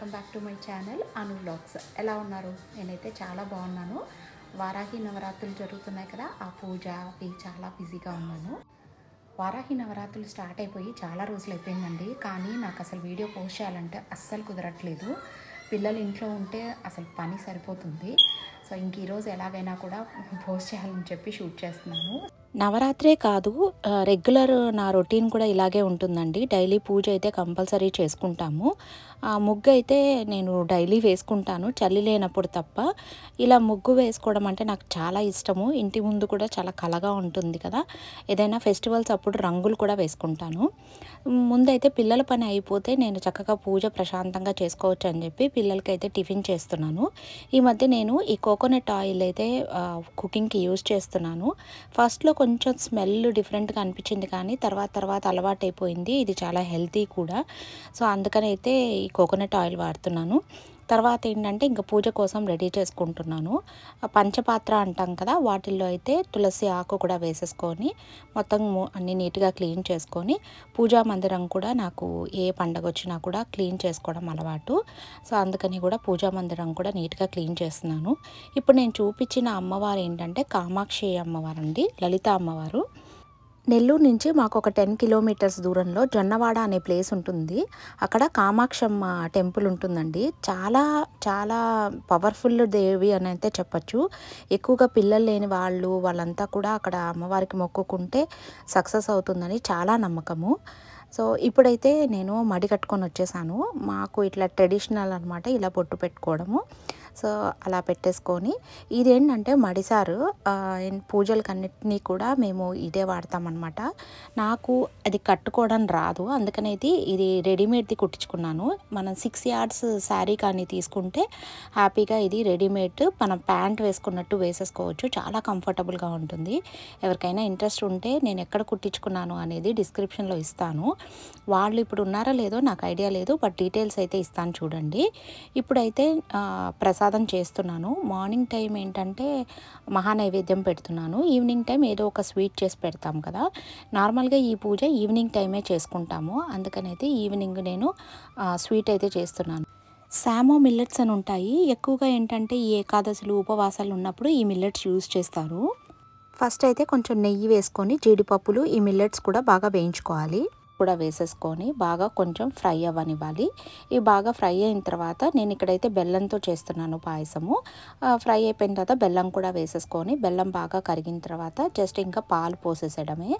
Welcome back to my channel Anu vlogs. ఎలా ఉన్నారు? నేనైతే చాలా బాగున్నాను. వారాహి నవరాత్రులు జరుగుతున్నాయి కదా, ఆ పూజకి చాలా బిజీగా ఉన్నాను. వారాహి నవరాత్రులు స్టార్ట్ అయిపోయి చాలా రోజులు అయిపోయిందండి, కానీ నాకు అసలు వీడియో పోస్ట్ చేయాలంటే అస్సలు కుదరట్లేదు. పిల్లలు ఇంట్లో ఉంటే అసలు పని సరిపోతుంది. సో ఇంక ఈరోజు ఎలాగైనా కూడా పోస్ట్ చేయాలని చెప్పి షూట్ చేస్తున్నాను. నవరాత్రే కాదు, రెగ్యులర్ నా రొటీన్ కూడా ఇలాగే ఉంటుందండి. డైలీ పూజ అయితే కంపల్సరీ చేసుకుంటాము. ముగ్గు అయితే నేను డైలీ వేసుకుంటాను, చలి లేనప్పుడు తప్ప. ఇలా ముగ్గు వేసుకోవడం అంటే నాకు చాలా ఇష్టము. ఇంటి ముందు కూడా చాలా కళగా ఉంటుంది కదా, ఏదైనా ఫెస్టివల్స్ అప్పుడు రంగులు కూడా వేసుకుంటాను. ముందైతే పిల్లల పని అయిపోతే నేను చక్కగా పూజ ప్రశాంతంగా చేసుకోవచ్చు అని చెప్పి పిల్లలకైతే టిఫిన్ చేస్తున్నాను. ఈ మధ్య నేను ఈ కోకోనట్ ఆయిల్ అయితే కుకింగ్కి యూజ్ చేస్తున్నాను. ఫస్ట్లో కొంచెం స్మెల్ డిఫరెంట్గా అనిపించింది, కానీ తర్వాత అలవాటు అయిపోయింది. ఇది చాలా హెల్తీ కూడా. సో అందుకని అయితే ఈ కోకోనట్ ఆయిల్ వాడుతున్నాను. తర్వాత ఏంటంటే ఇంకా పూజ కోసం రెడీ చేసుకుంటున్నాను. పంచపాత్ర అంటాం కదా, వాటిల్లో అయితే తులసి ఆకు కూడా వేసేసుకొని మొత్తం అన్ని నీట్గా క్లీన్ చేసుకొని, పూజా మందిరం కూడా నాకు ఏ పండగ వచ్చినా కూడా క్లీన్ చేసుకోవడం అలవాటు. సో అందుకని కూడా పూజా మందిరం కూడా నీట్గా క్లీన్ చేస్తున్నాను. ఇప్పుడు నేను చూపించిన అమ్మవారు ఏంటంటే కామాక్షి అమ్మవారు అండి, లలిత అమ్మవారు. నెల్లూరు నుంచి మాకు ఒక 10 కిలోమీటర్స్ దూరంలో జొన్నవాడ అనే ప్లేస్ ఉంటుంది. అక్కడ కామాక్షమ్మ టెంపుల్ ఉంటుందండి. చాలా చాలా పవర్ఫుల్ దేవి అని అయితే చెప్పచ్చు. ఎక్కువగా పిల్లలు లేని వాళ్ళంతా కూడా అక్కడ అమ్మవారికి మొక్కుకుంటే సక్సెస్ అవుతుందని చాలా నమ్మకము. సో ఇప్పుడైతే నేను మడి కట్టుకొని వచ్చేసాను. మాకు ఇట్లా ట్రెడిషనల్ అనమాట, ఇలా బొట్టు పెట్టుకోవడము. సో అలా పెట్టేసుకొని, ఇదేంటంటే మడిసారు, పూజలకన్నిటినీ కూడా మేము ఇదే వాడతామన్నమాట. నాకు అది కట్టుకోవడం రాదు, అందుకనేది ఇది రెడీమేడ్ది కుట్టించుకున్నాను. మనం 6 yards శారీ కానీ తీసుకుంటే హ్యాపీగా ఇది రెడీమేడ్ మనం ప్యాంట్ వేసుకున్నట్టు వేసేసుకోవచ్చు. చాలా కంఫర్టబుల్గా ఉంటుంది. ఎవరికైనా ఇంట్రెస్ట్ ఉంటే నేను ఎక్కడ కుట్టించుకున్నాను అనేది డిస్క్రిప్షన్లో ఇస్తాను. వాళ్ళు ఇప్పుడు ఉన్నారో లేదో నాకు ఐడియా లేదు, బట్ డీటెయిల్స్ అయితే ఇస్తాను చూడండి. ఇప్పుడైతే ప్రసాదం చేస్తున్నాను. మార్నింగ్ టైం ఏంటంటే మహానైవేద్యం పెడుతున్నాను. ఈవినింగ్ టైం ఏదో ఒక స్వీట్ చేసి పెడతాం కదా. నార్మల్గా ఈ పూజ ఈవినింగ్ టైమే చేసుకుంటాము, అందుకనైతే ఈవినింగ్ నేను స్వీట్ అయితే చేస్తున్నాను. సామో మిల్లెట్స్ అని ఉంటాయి. ఎక్కువగా ఏంటంటే ఈ ఏకాదశులు ఉపవాసాలు ఉన్నప్పుడు ఈ మిల్లెట్స్ యూజ్ చేస్తారు. ఫస్ట్ అయితే కొంచెం నెయ్యి వేసుకొని జీడిపప్పులు ఈ మిల్లెట్స్ కూడా బాగా వేయించుకోవాలి. కూడా వేసేసుకొని బాగా కొంచెం ఫ్రై అవ్వనివ్వాలి. ఇవి బాగా ఫ్రై అయిన తర్వాత నేను ఇక్కడైతే బెల్లంతో చేస్తున్నాను పాయసము. ఫ్రై అయిపోయిన తర్వాత బెల్లం కూడా వేసేసుకొని, బెల్లం బాగా కరిగిన తర్వాత జస్ట్ ఇంకా పాలు పోసేసేయడమే.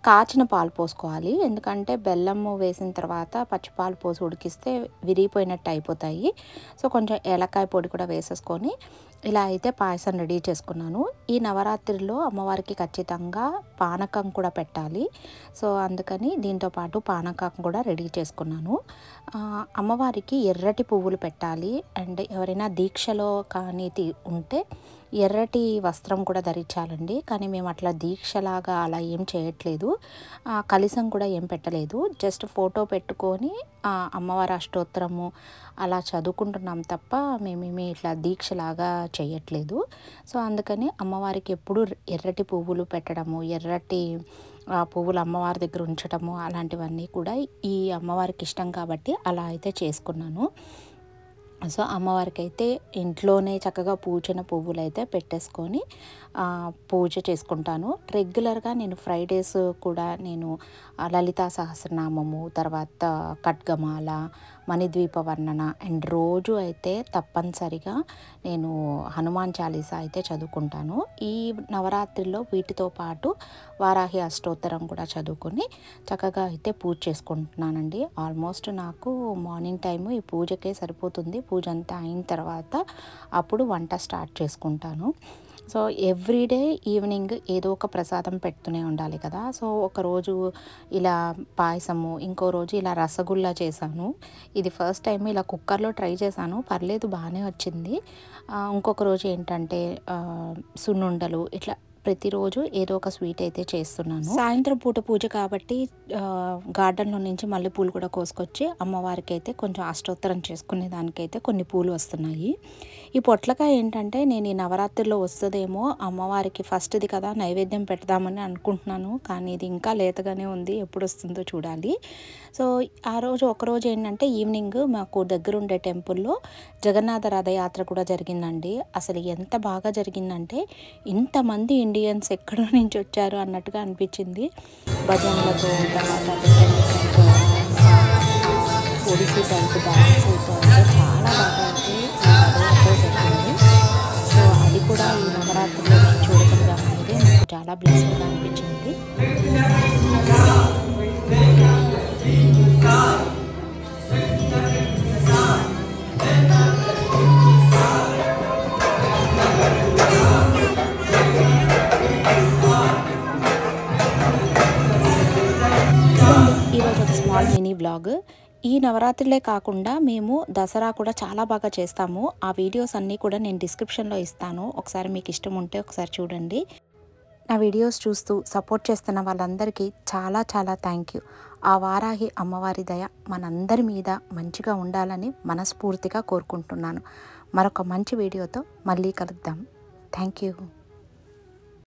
కాచిన పాలు పోసుకోవాలి, ఎందుకంటే బెల్లము వేసిన తర్వాత పచ్చిపాలు పోసి ఉడికిస్తే విరిగిపోయినట్టు అయిపోతాయి. సో కొంచెం ఏలక్కాయ పొడి కూడా వేసేసుకొని ఇలా అయితే పాయసం రెడీ చేసుకున్నాను. ఈ నవరాత్రిలో అమ్మవారికి ఖచ్చితంగా పానకం కూడా పెట్టాలి. సో అందుకని దీంతో పాటు పానకం కూడా రెడీ చేసుకున్నాను. అమ్మవారికి ఎర్రటి పువ్వులు పెట్టాలి. అండ్ ఎవరైనా దీక్షలో కానీ ఉంటే ఎర్రటి వస్త్రం కూడా ధరించాలండి. కానీ మేము అట్లా దీక్షలాగా అలా ఏం చేయట్లేదు. కలశం కూడా ఏం పెట్టలేదు. జస్ట్ ఫోటో పెట్టుకొని అమ్మవారి అష్టోత్తరము అలా చదువుకుంటున్నాం తప్ప మేమేమి ఇట్లా దీక్షలాగా చేయట్లేదు. సో అందుకని అమ్మవారికి ఎప్పుడు ఎర్రటి పువ్వులు పెట్టడము, ఎర్రటి పువ్వులు అమ్మవారి దగ్గర ఉంచడము, అలాంటివన్నీ కూడా ఈ అమ్మవారికి ఇష్టం కాబట్టి అలా అయితే చేసుకున్నాను. సో అమ్మవారికి అయితే ఇంట్లోనే చక్కగా పూచిన పువ్వులు అయితే పెట్టేసుకొని పూజ చేసుకుంటాను. రెగ్యులర్గా నేను ఫ్రైడేస్ కూడా నేను లలితా సహస్రనామము, తర్వాత ఖడ్గమాల, మణిద్వీప వర్ణన, అండ్ రోజు అయితే తప్పనిసరిగా నేను హనుమాన్ చాలీసా అయితే చదువుకుంటాను. ఈ నవరాత్రిలో వీటితో పాటు వారాహి అష్టోత్తరం కూడా చదువుకొని చక్కగా అయితే పూజ చేసుకుంటున్నానండి. ఆల్మోస్ట్ నాకు మార్నింగ్ టైము ఈ పూజకే సరిపోతుంది. పూజ అంతా అయిన తర్వాత అప్పుడు వంట స్టార్ట్ చేసుకుంటాను. సో ఎవ్రీడే ఈవినింగ్ ఏదో ఒక ప్రసాదం పెడుతూనే ఉండాలి కదా. సో ఒకరోజు ఇలా పాయసము, ఇంకో రోజు ఇలా రసగుల్లా చేశాను. ఇది ఫస్ట్ టైం ఇలా కుక్కర్లో ట్రై చేశాను, పర్లేదు బాగానే వచ్చింది. ఇంకొక రోజు ఏంటంటే సున్నుండలు, ఇట్లా ప్రతిరోజు ఏదో ఒక స్వీట్ అయితే చేస్తున్నాను. సాయంత్రం పూట పూజ కాబట్టి గార్డెన్లో నుంచి మల్లెపూలు కూడా కోసుకొచ్చి అమ్మవారికి అయితే కొంచెం అష్టోత్తరం చేసుకునే దానికైతే కొన్ని పూలు వస్తున్నాయి. ఈ పొట్లకాయ ఏంటంటే నేను ఈ నవరాత్రిలో వస్తుందేమో అమ్మవారికి ఫస్ట్ది కదా నైవేద్యం పెడదామని అనుకుంటున్నాను. కానీ ఇది ఇంకా లేతగానే ఉంది, ఎప్పుడు వస్తుందో చూడాలి. సో ఆ రోజు ఒకరోజు ఏంటంటే ఈవినింగ్ మాకు దగ్గరుండే టెంపుల్లో జగన్నాథ రథయాత్ర కూడా జరిగిందండి. అసలు ఎంత బాగా జరిగిందంటే ఇంతమంది ఇండియన్స్ ఎక్కడి నుంచి వచ్చారు అన్నట్టుగా అనిపించింది. భజనలతో, తర్వాత డిఫరెంట్ ఒడిసి టైప్ డాన్స్తో అంటే చాలా బాగా అయితే రథయాత్ర జరిగింది. సో అది కూడా ఈ నవరాత్రిలో నేను చూడగలిగాను అనేది నాకు చాలా బ్లెస్సింగ్గా అనిపించింది. ఈరోజు ఒక స్మాల్ మినీ వ్లాగ్. ఈ నవరాత్రులే కాకుండా మేము దసరా కూడా చాలా బాగా చేస్తాము. ఆ వీడియోస్ అన్నీ కూడా నేను డిస్క్రిప్షన్లో ఇస్తాను. ఒకసారి మీకు ఇష్టం ఉంటే ఒకసారి చూడండి. నా వీడియోస్ చూస్తూ సపోర్ట్ చేస్తున్న వాళ్ళందరికీ చాలా చాలా థ్యాంక్ యూ. ఆ వారాహి అమ్మవారి దయ మనందరి మీద మంచిగా ఉండాలని మనస్ఫూర్తిగా కోరుకుంటున్నాను. మరొక మంచి వీడియోతో మళ్ళీ కలుద్దాం. Thank you.